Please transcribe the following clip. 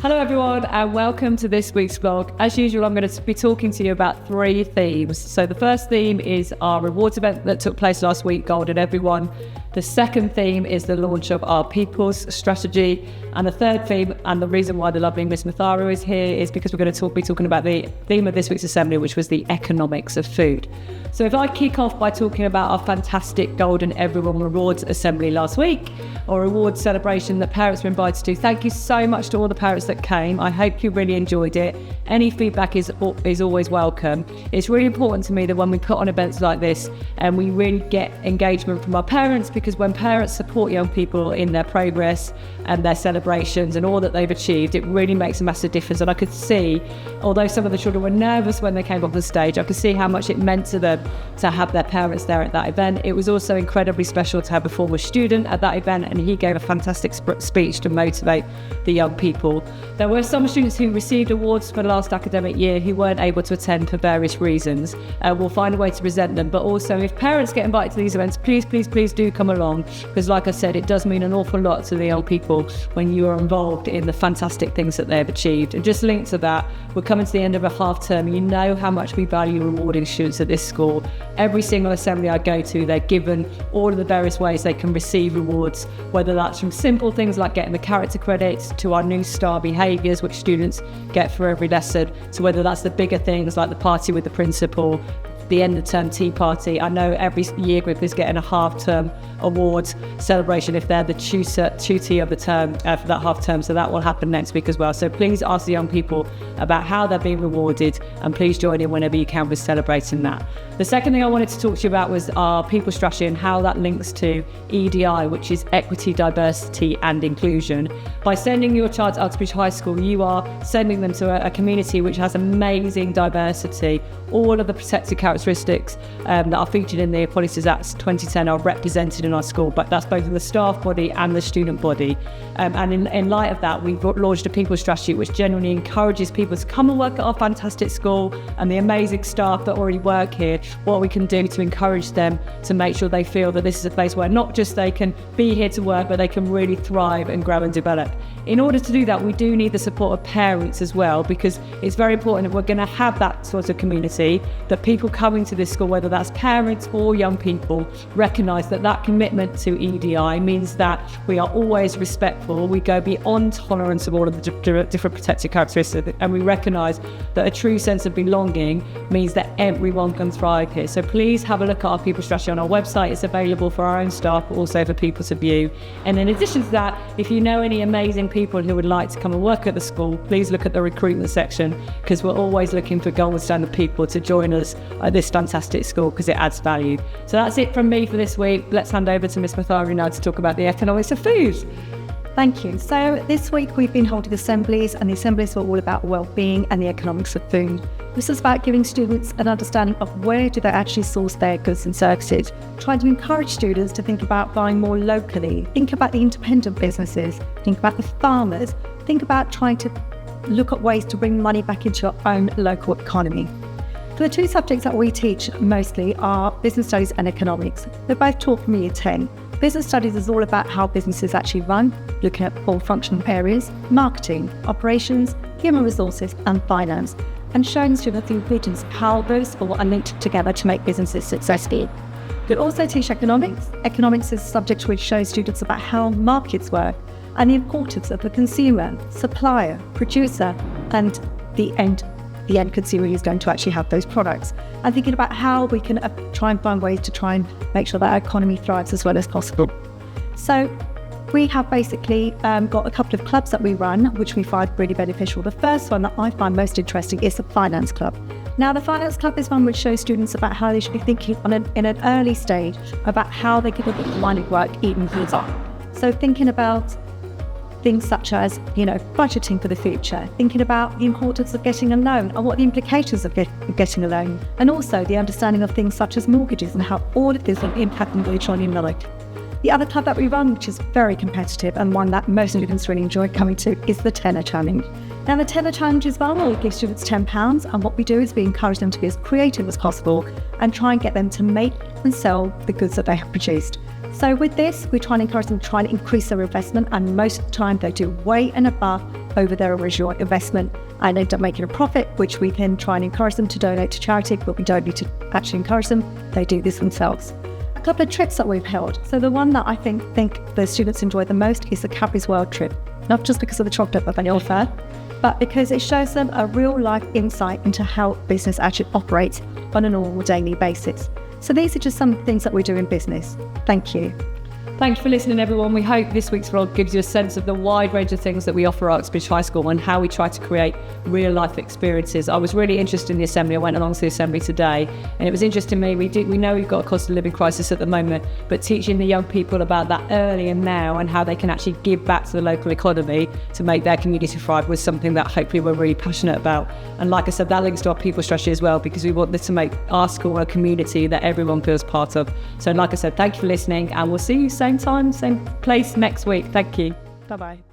Hello everyone and welcome to this week's vlog. As usual, I'm going to be talking to you about 3 themes. So the first theme is our rewards event that took place last week, Golden Everyone. The second theme is the launch of our people's strategy. And the third theme, and the reason why the lovely Miss Matharu is here, is because we're going to be talking about the theme of this week's assembly, which was the economics of food. So if I kick off by talking about our fantastic Golden Everyone Rewards Assembly last week, or awards celebration that parents were invited to, thank you so much to all the parents that came. I hope you really enjoyed it. Any feedback is always welcome. It's really important to me that when we put on events like this, and we really get engagement from our parents, because when parents support young people in their progress and their celebrations and all that they've achieved, it really makes a massive difference. And I could see, although some of the children were nervous when they came off the stage, I could see how much it meant to them to have their parents there at that event. It was also incredibly special to have a former student at that event, and he gave a fantastic speech to motivate the young people. There were some students who received awards for the last academic year who weren't able to attend for various reasons. We'll find a way to present them, but also if parents get invited to these events, please do come along, because like I said, it does mean an awful lot to the young people when you are involved in the fantastic things that they've achieved. And just linked to that, we're coming to the end of a half term. You know how much we value rewarding students at this school. Every single assembly I go to, they're given all of the various ways they can receive rewards, whether that's from simple things like getting the character credits, to our new star behaviours which students get for every lesson, to whether that's the bigger things like the party with the principal, the end of term tea party. I know every year group is getting a half term awards celebration if they're the tutee of the term for that half term, so that will happen next week as well. So please ask the young people about how they're being rewarded, and please join in whenever you can with celebrating that. The second thing I wanted to talk to you about was our people strategy and how that links to EDI, which is equity, diversity and inclusion. By sending your child to Uxbridge High School, you are sending them to a community which has amazing diversity. All of the protected characteristics that are featured in the Policies Act 2010 are represented in our school, but that's both in the staff body and the student body. And in light of that, we've launched a people strategy which genuinely encourages people to come and work at our fantastic school, and the amazing staff that already work here, what we can do to encourage them to make sure they feel that this is a place where not just they can be here to work, but they can really thrive and grow and develop. In order to do that, we do need the support of parents as well, because it's very important if we're going to have that sort of community, that people coming to this school, whether that's parents or young people, recognise that that commitment to EDI means that we are always respectful, we go beyond tolerance of all of the different protected characteristics, and we recognise that a true sense of belonging means that everyone can thrive here. So please have a look at our people strategy on our website. It's available for our own staff, but also for people to view. And in addition to that, if you know any amazing people who would like to come and work at the school, please look at the recruitment section, because we're always looking for golden standard people to join us at this fantastic school, because it adds value. So that's it from me for this week. Let's hand over to Miss Matharu now to talk about the economics of food. Thank you. So this week we've been holding assemblies, and the assemblies were all about well-being and the economics of food. This is about giving students an understanding of where do they actually source their goods and services, trying to encourage students to think about buying more locally, think about the independent businesses, think about the farmers, think about trying to look at ways to bring money back into your own local economy. So the 2 subjects that we teach mostly are business studies and economics. They're both taught from year 10. Business studies is all about how businesses actually run, looking at 4 functional areas: marketing, operations, human resources and finance, and showing students the importance of how those 4 are linked together to make businesses successful. We also teach economics. Economics is a subject which shows students about how markets work and the importance of the consumer, supplier, producer and the end consumer who's going to actually have those products, and thinking about how we can try and find ways to try and make sure that our economy thrives as well as possible. So we have basically got a couple of clubs that we run, which we find really beneficial. The first one that I find most interesting is the Finance Club. Now, the Finance Club is one which shows students about how they should be thinking in an early stage about how they can look at money work even further. So thinking about things such as, budgeting for the future, thinking about the importance of getting a loan and what the implications of getting a loan, and also the understanding of things such as mortgages and how all of this will impact on later on in life. The other club that we run, which is very competitive and one that most students really enjoy coming to, is the Tenner Challenge. Now, the Tenner Challenge is one where we give students £10, and what we do is we encourage them to be as creative as possible and try and get them to make and sell the goods that they have produced. So with this, we try and encourage them to try and increase their investment, and most of the time they do way and above over their original investment and end up making a profit, which we can try and encourage them to donate to charity, but we don't need to actually encourage them. They do this themselves. A couple of trips that we've held. So the one that I think the students enjoy the most is the Cadbury's World trip, not just because of the chocolate that they offer, but because it shows them a real life insight into how business actually operates on a normal daily basis. So these are just some things that we do in business. Thank you. Thanks for listening, everyone. We hope this week's vlog gives you a sense of the wide range of things that we offer at Uxbridge High School and how we try to create real life experiences. I was really interested in the assembly. I went along to the assembly today, and it was interesting to me. We know we've got a cost of living crisis at the moment, but teaching the young people about that early and now and how they can actually give back to the local economy to make their community thrive was something that hopefully we're really passionate about. And like I said, that links to our people strategy as well, because we want this to make our school a community that everyone feels part of. So like I said, thank you for listening, and we'll see you same time, same place next week. Thank you. Bye-bye.